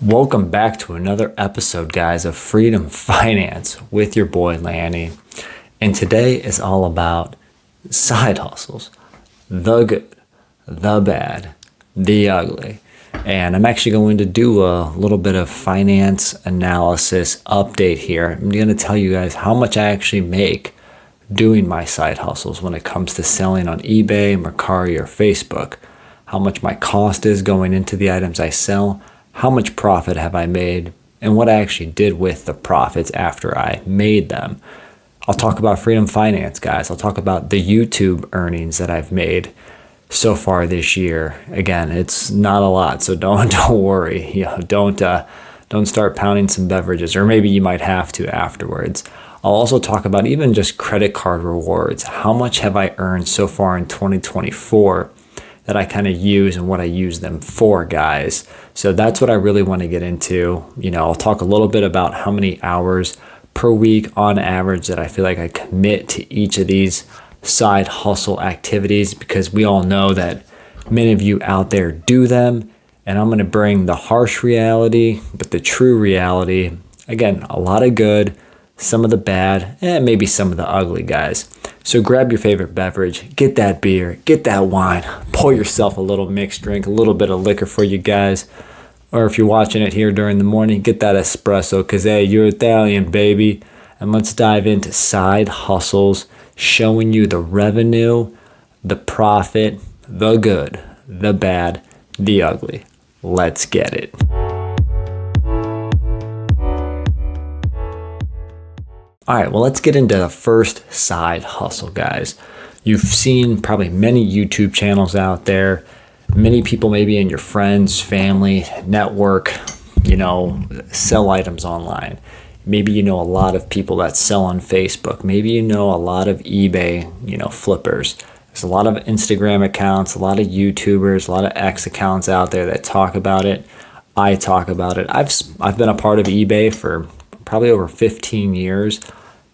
Welcome back to another episode, guys, of Freedom Finance with your boy Lanny. And today is all about side hustles, the good, the bad, the ugly. And I'm actually going to do a little bit of finance analysis update here. I'm going to tell you guys how much I actually make doing my side hustles when it comes to selling on eBay, Mercari, or Facebook, how much my cost is going into the items I sell, how much profit have I made, and what I actually did with the profits after I made them. I'll talk about Freedom Finance, guys. I'll talk about the YouTube earnings that I've made so far this year. Again, it's not a lot, so don't worry. Don't start pounding some beverages, or maybe you might have to afterwards. I'll also talk about even just credit card rewards. How much have I earned so far in 2024? That I kind of use and what I use them for, guys. So that's what I really want to get into. I'll talk a little bit about how many hours per week on average that I feel like I commit to each of these side hustle activities, because we all know that many of you out there do them. And I'm going to bring the harsh reality, but the true reality. Again, a lot of good, some of the bad, and maybe some of the ugly, guys. So grab your favorite beverage, get that beer, get that wine, pour yourself a little mixed drink, a little bit of liquor for you guys. Or if you're watching it here during the morning, get that espresso, because, hey, you're Italian, baby. And let's dive into side hustles, showing you the revenue, the profit, the good, the bad, the ugly. Let's get it. All right, well, let's get into the first side hustle, guys. You've seen probably many YouTube channels out there, many people maybe in your friends, family, network, sell items online. Maybe you know a lot of people that sell on Facebook. Maybe you know a lot of eBay, flippers. There's a lot of Instagram accounts, a lot of YouTubers, a lot of X accounts out there that talk about it. I talk about it. I've been a part of eBay for probably over 15 years.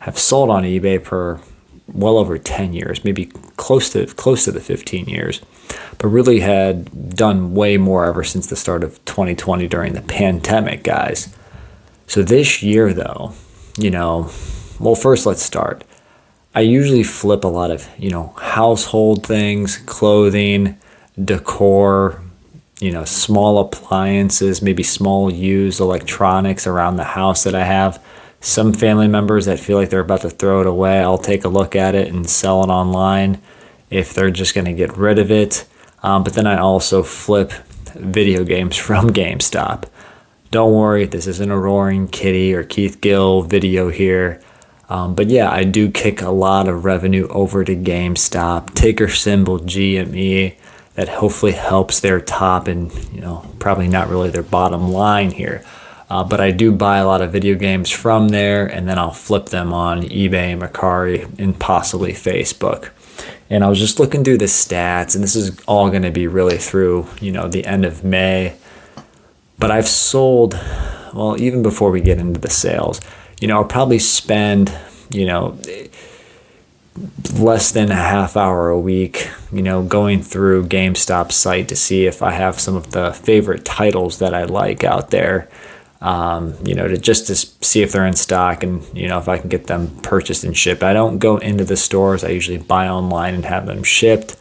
Have sold on eBay for well over 10 years, maybe close to the 15 years, but really had done way more ever since the start of 2020 during the pandemic, guys. So this year, though, first let's start. I usually flip a lot of, household things, clothing, decor, small appliances, maybe small used electronics around the house that I have. Some family members that feel like they're about to throw it away, I'll take a look at it and sell it online if they're just going to get rid of it. But then I also flip video games from GameStop. Don't worry, this isn't a Roaring Kitty or Keith Gill video here. But yeah, I do kick a lot of revenue over to GameStop, ticker symbol GME. That hopefully helps their top and, probably not really their bottom line here. But I do buy a lot of video games from there, and then I'll flip them on eBay, Mercari, and possibly Facebook. And I was just looking through the stats, and this is all going to be really through, the end of May. But I've sold, even before we get into the sales, I'll probably spend, less than a half hour a week, going through GameStop's site to see if I have some of the favorite titles that I like out there, to see if they're in stock and, if I can get them purchased and shipped. I don't go into the stores. I usually buy online and have them shipped.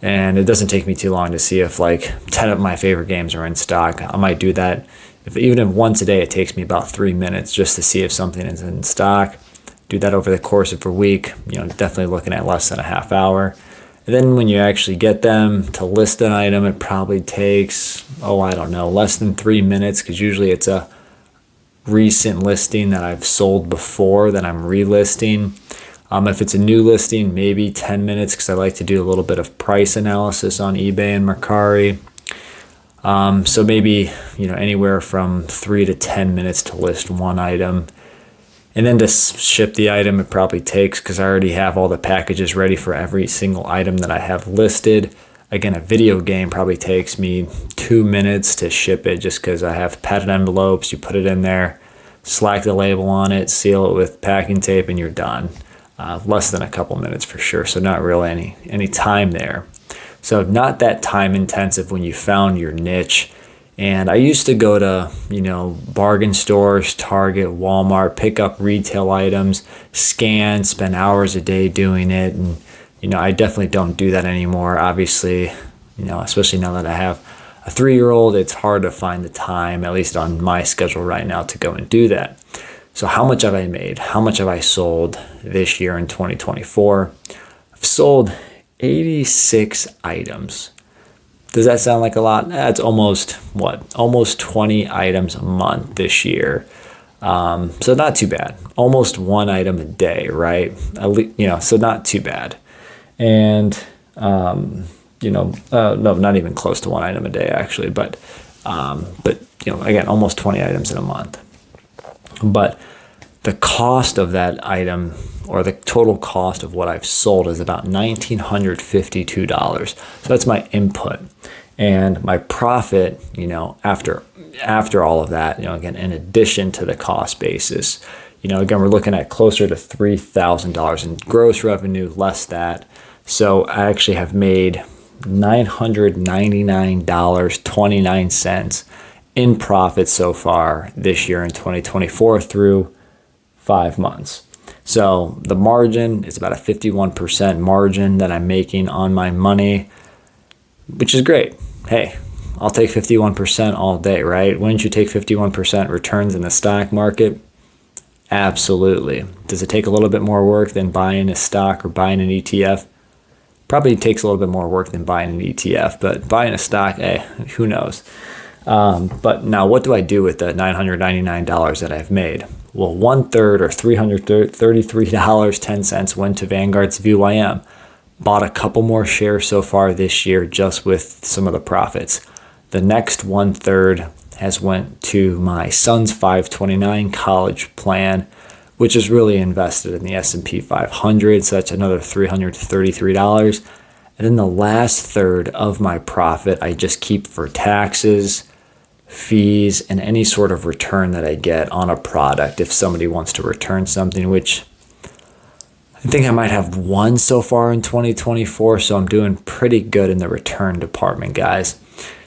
And it doesn't take me too long to see if 10 of my favorite games are in stock. I might do that. Even if once a day, it takes me about 3 minutes just to see if something is in stock. Do that over the course of a week, definitely looking at less than a half hour. And then when you actually get them to list an item, it probably takes, less than 3 minutes, because usually it's a recent listing that I've sold before that I'm relisting. If it's a new listing, maybe 10 minutes, because I like to do a little bit of price analysis on eBay and Mercari. So maybe, anywhere from 3 to 10 minutes to list one item. And then to ship the item, it probably takes, because I already have all the packages ready for every single item that I have listed. Again, a video game probably takes me 2 minutes to ship it, just because I have padded envelopes. You put it in there, slack the label on it, seal it with packing tape, and you're done. Less than a couple minutes for sure, so not really any time there. So not that time intensive when you found your niche And I used to go to, bargain stores, Target, Walmart, pick up retail items, scan, spend hours a day doing it. And, I definitely don't do that anymore. Obviously, especially now that I have a 3-year-old, it's hard to find the time, at least on my schedule right now, to go and do that. So how much have I made? How much have I sold this year in 2024? I've sold 86 items. Does that sound like a lot? That's almost 20 items a month this year. So not too bad. Almost one item a day, right? So not too bad. And, no, not even close to one item a day actually, but again, almost 20 items in a month. But the cost of that item, or the total cost of what I've sold, is about $1,952. So that's my input. And my profit, after all of that, again, in addition to the cost basis, again, we're looking at closer to $3,000 in gross revenue, less that. So I actually have made $999.29 in profit so far this year in 2024 through 5 months. So the margin is about a 51% margin that I'm making on my money, which is great. Hey, I'll take 51% all day, right? Wouldn't you take 51% returns in the stock market? Absolutely. Does it take a little bit more work than buying a stock or buying an ETF? Probably takes a little bit more work than buying an ETF, but buying a stock, who knows? But now what do I do with the $999 that I've made? Well, 1/3 or $333.10 went to Vanguard's VYM. Bought a couple more shares so far this year just with some of the profits. The next 1/3 has went to my son's 529 college plan, which is really invested in the S&P 500. So that's another $333. And then the last third of my profit, I just keep for taxes, fees, and any sort of return that I get on a product if somebody wants to return something, which I think I might have one so far in 2024. So I'm doing pretty good in the return department, guys.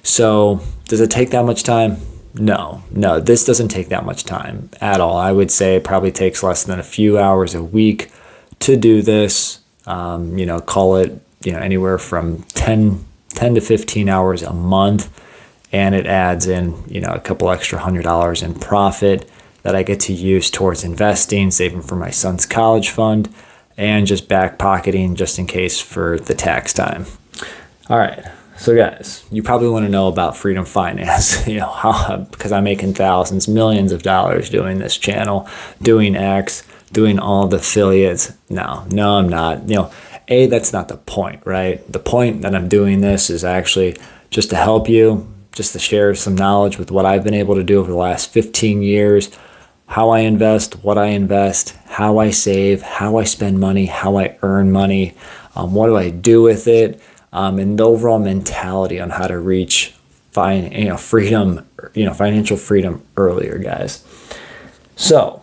So does it take that much time? No, this doesn't take that much time at all. I would say it probably takes less than a few hours a week to do this. Call it, anywhere from 10 to 15 hours a month. And it adds in, a couple extra $100 in profit that I get to use towards investing, saving for my son's college fund, and just back pocketing just in case for the tax time. All right. So guys, you probably want to know about Freedom Finance, because I'm making thousands, millions of dollars doing this channel, doing X, doing all the affiliates. No, I'm not. That's not the point, right? The point that I'm doing this is actually just to help you, just to share some knowledge with what I've been able to do over the last 15 years, how I invest, what I invest, how I save, how I spend money, how I earn money, what do I do with it, and the overall mentality on how to reach freedom, financial freedom earlier, guys. So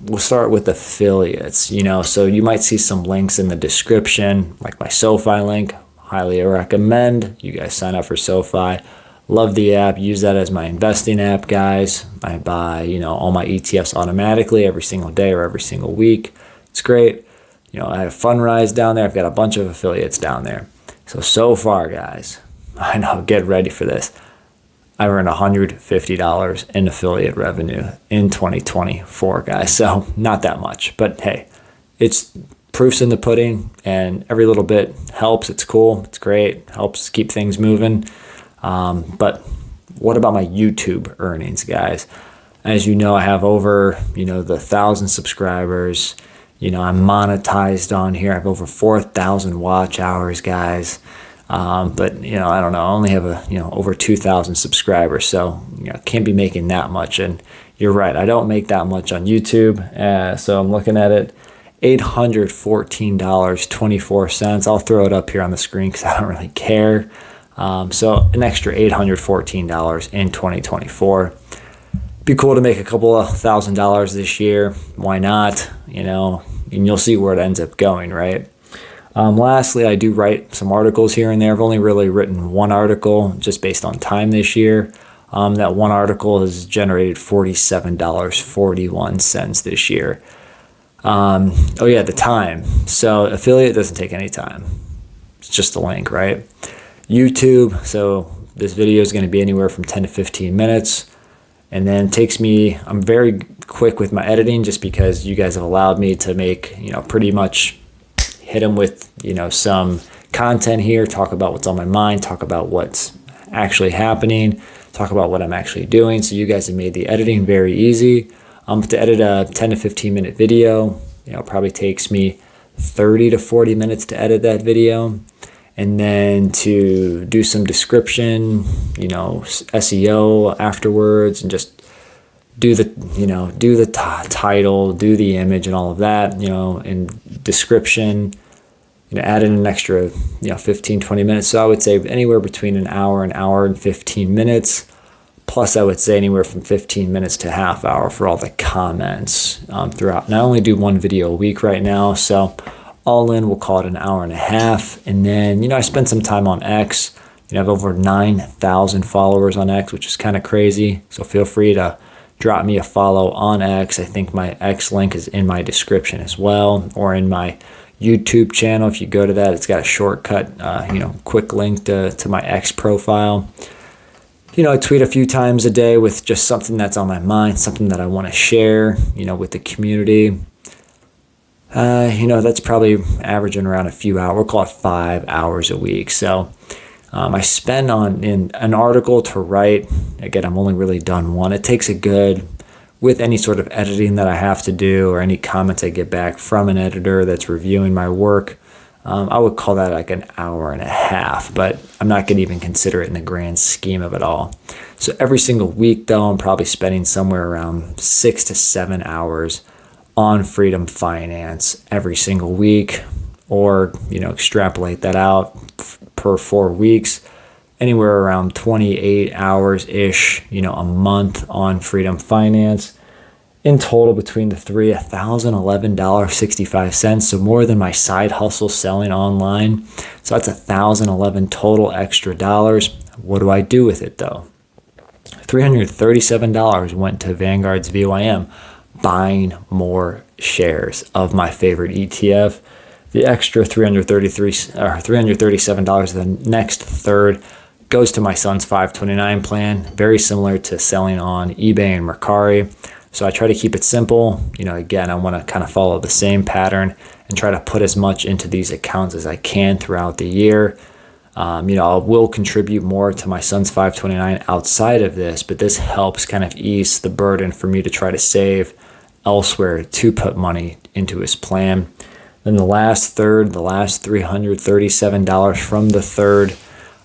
we'll start with affiliates, so you might see some links in the description, like my SoFi link. Highly recommend you guys sign up for SoFi. Love the app. Use that as my investing app, guys. I buy, all my ETFs automatically every single day or every single week. It's great. I have Fundrise down there. I've got a bunch of affiliates down there. So far, guys, I know, get ready for this. I earned $150 in affiliate revenue in 2024, guys. So not that much, but hey, it's proofs in the pudding, and every little bit helps. It's cool. It's great. Helps keep things moving. But what about my YouTube earnings, guys? As you know, I have over, the 1,000 subscribers. I'm monetized on here. I have over 4,000 watch hours, guys. But I don't know. I only have over 2,000 subscribers, so can't be making that much. And you're right, I don't make that much on YouTube. So I'm looking at it, $814.24. I'll throw it up here on the screen because I don't really care. So an extra $814 in 2024. Be cool to make a couple of $1,000 this year. Why not? And you'll see where it ends up going, right? Lastly, I do write some articles here and there. I've only really written one article just based on time this year. That one article has generated $47.41 this year. Oh yeah, the time. So affiliate doesn't take any time. It's just a link, right? YouTube. So this video is going to be anywhere from 10 to 15 minutes. And then it takes me, I'm very quick with my editing just because you guys have allowed me to make, pretty much hit them with, some content here, talk about what's on my mind, talk about what's actually happening, talk about what I'm actually doing. So you guys have made the editing very easy. To edit a 10 to 15 minute video, probably takes me 30 to 40 minutes to edit that video. And then to do some description, SEO afterwards, and just do the title, do the image and all of that, and description, add in an extra, 15, 20 minutes. So I would say anywhere between an hour and 15 minutes. Plus, I would say anywhere from 15 minutes to half hour for all the comments throughout. And I only do one video a week right now, so all in, we'll call it an hour and a half. And then, I spend some time on X. I have over 9,000 followers on X, which is kind of crazy. So feel free to drop me a follow on X. I think my X link is in my description as well, or in my YouTube channel. If you go to that, it's got a shortcut, quick link to my X profile. I tweet a few times a day with just something that's on my mind, something that I want to share, with the community. That's probably averaging around a few hours. We'll call it 5 hours a week. So I spend in an article to write. Again, I'm only really done one. It takes with any sort of editing that I have to do or any comments I get back from an editor that's reviewing my work, I would call that like an hour and a half, but I'm not going to even consider it in the grand scheme of it all. So every single week, though, I'm probably spending somewhere around 6 to 7 hours on Freedom Finance every single week, or, extrapolate that out per 4 weeks, anywhere around 28 hours-ish, a month on Freedom Finance. In total, between the three, $1,011.65. So more than my side hustle selling online. So that's $1,011 total extra dollars. What do I do with it, though? $337 went to Vanguard's VYM, buying more shares of my favorite ETF. The extra $337, the next third, goes to my son's 529 plan. Very similar to selling on eBay and Mercari. So I try to keep it simple. Again, I want to kind of follow the same pattern and try to put as much into these accounts as I can throughout the year. I will contribute more to my son's 529 outside of this, but this helps kind of ease the burden for me to try to save elsewhere to put money into his plan. Then the last third, the last $337 from the third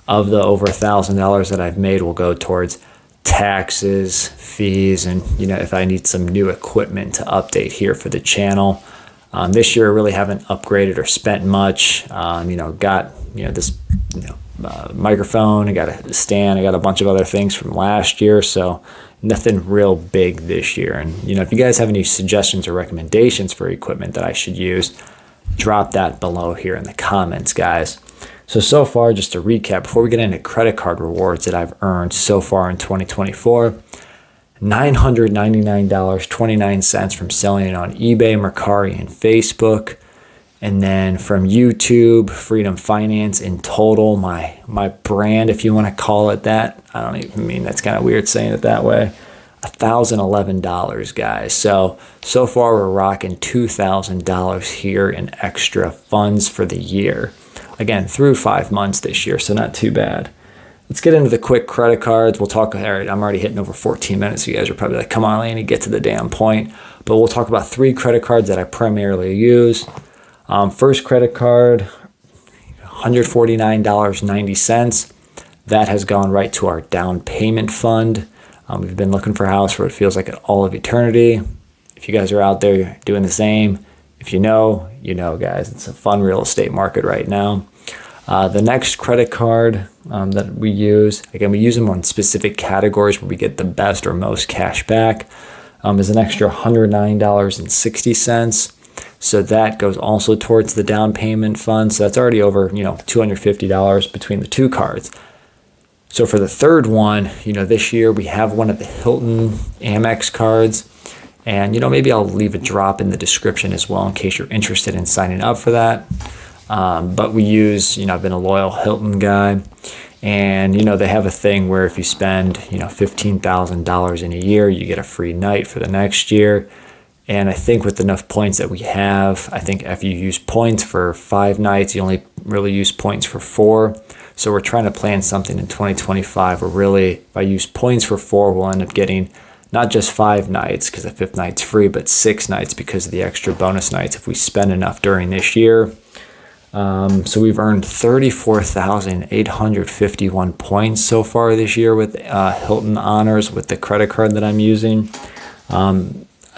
of the over $1,000 that I've made will go towards taxes, fees, and if I need some new equipment to update here for the channel. This year I really haven't upgraded or spent much. Got this microphone, I got a stand, I got a bunch of other things from last year, so nothing real big this year. And if you guys have any suggestions or recommendations for equipment that I should use, drop that below here in the comments, guys. So far, just to recap, before we get into credit card rewards that I've earned so far in 2024, $999.29 from selling it on eBay, Mercari, and Facebook. And then from YouTube, Freedom Finance in total, my brand, if you want to call it that. I don't even mean, that's kind of weird saying it that way. $1,011, guys. So far we're rocking $2,000 here in extra funds for the year. Again, through 5 months this year, so not too bad. Let's get into the quick credit cards. We'll talk, all right, I'm already hitting over 14 minutes. So you guys are probably like, come on, Laney, get to the damn point. But we'll talk about 3 credit cards that I primarily use. First credit card, $149.90. That has gone right to our down payment fund. We've been looking for a house for what feels like all of eternity. If you guys are out there doing the same, if you know, guys. It's a fun real estate market right now. The next credit card that we use, again, we use them on specific categories where we get the best or most cash back, is an extra $109.60. So that goes also towards the down payment fund. So that's already over, $250 between the 2 cards. So for the third one, this year we have one of the Hilton Amex cards. And, maybe I'll leave a drop in the description as well in case you're interested in signing up for that. But we use, I've been a loyal Hilton guy. And, they have a thing where if you spend, $15,000 in a year, you get a free night for the next year. And I think with enough points that we have, I think if you use points for 5 nights, you only really use points for 4. So we're trying to plan something in 2025 where really, if I use points for 4, we'll end up getting not just 5 nights because the 5th night's free, but 6 nights because of the extra bonus nights if we spend enough during this year. So we've earned 34,851 points so far this year with Hilton Honors with the credit card that I'm using.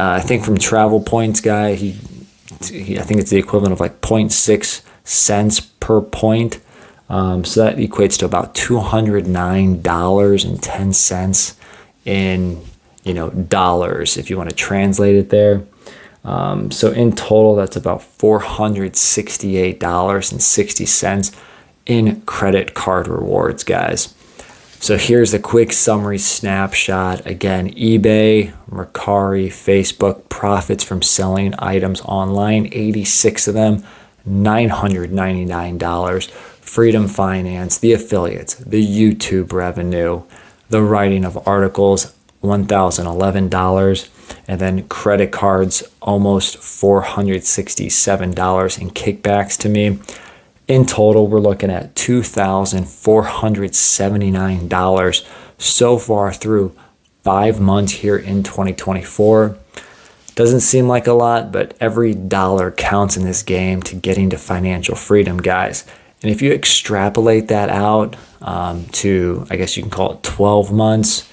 I think from Travel Points guy, he I think it's the equivalent of like 0.6 cents per point. So that equates to about $209.10 in dollars if you want to translate it there. So in total, that's about $468.60 in credit card rewards, guys. So here's a quick summary snapshot. Again, eBay, Mercari, Facebook, profits from selling items online, 86 of them, $999. Freedom Finance, the affiliates, the YouTube revenue, the writing of articles, $1,011. And then credit cards, almost $467 in kickbacks to me. In total, we're looking at $2,479 so far through 5 months here in 2024. Doesn't seem like a lot, but every dollar counts in this game to getting to financial freedom, guys. And if you extrapolate that out to, I guess you can call it 12 months,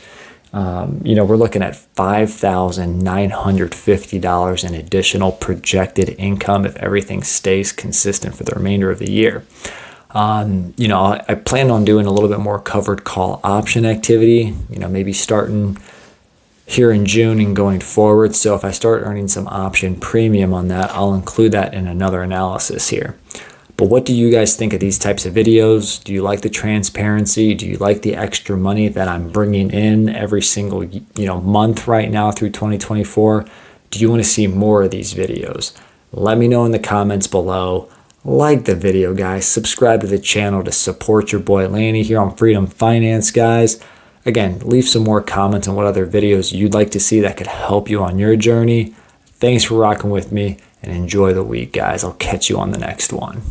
we're looking at $5,950 in additional projected income if everything stays consistent for the remainder of the year. I plan on doing a little bit more covered call option activity, maybe starting here in June and going forward. So if I start earning some option premium on that, I'll include that in another analysis here. But what do you guys think of these types of videos? Do you like the transparency? Do you like the extra money that I'm bringing in every single month right now through 2024? Do you want to see more of these videos? Let me know in the comments below. Like the video, guys. Subscribe to the channel to support your boy Lanny here on Freedom Finance, guys. Again, leave some more comments on what other videos you'd like to see that could help you on your journey. Thanks for rocking with me and enjoy the week, guys. I'll catch you on the next one.